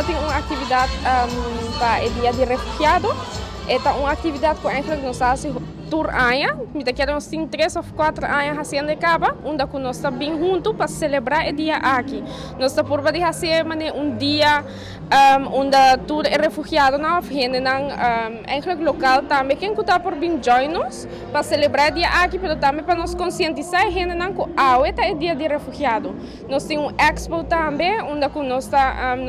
temos uma atividade para o Dia de Refugiado. Esta é uma atividade que nós fazemos tour aia. Nós temos 3 ou 4 anos fazendo de caba, onde nós estamos bem juntos para celebrar o dia aqui. Nós estamos por fazer um dia onde tour é refugiado na gente local também quem está por vir join-nos para celebrar o dia aqui, mas também para nos conscientizar gente que é o dia de refugiado. Nós temos uma expo também onde nós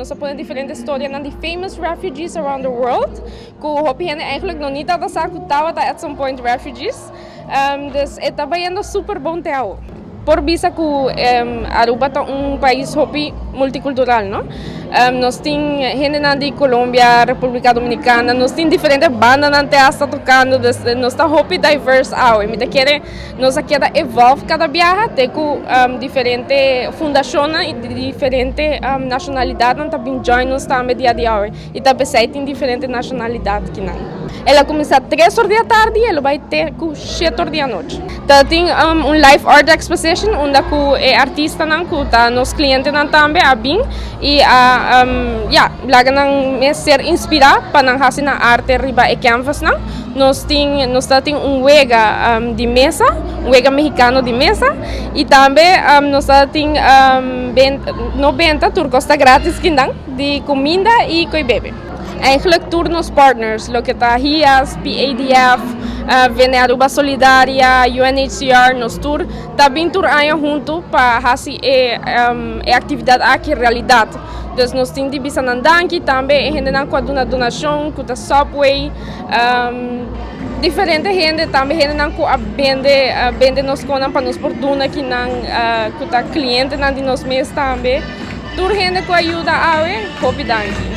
podemos diferentes histórias de famous refugees around the world, que o gente eigenlijk nog niet hadden dat at some point refugees. Dus het is super bom até agora. Por vista que Aruba é país multicultural, não? Nós temos gente de Colômbia, República Dominicana, nós temos diferentes bandas na está tocando, nós estamos diverse hour. Nós queremos evolve cada viagem, tem diferentes fundações e diferentes nacionalidades que também join nos também dia de hour. E também tem diferentes nacionalidades que não. Ela começa às 3 horas da tarde e ela vai ter 7 horas da noite. Tem live art exposition, onde o artista que nos clientes também abem e lá ser inspirado para fazer arte riba e canvas. Nós temos wega de mesa, wega mexicano de mesa e também nós temos 90 turcos grátis de comida e bebê. Eigenlijk tour nos partners, lo que está HIAS, PADF, Vene Aruba Solidária, UNHCR, nos tour, também tour aia junto para fazer a atividade aqui realidade. Dus nós temos divisa nandanki também, gente não com a donação, com a Subway, diferente gente também, gente não com a vende nos conan para nos porduna que não com a cliente não de nos mês também. Tour gente com ajuda a copidanki.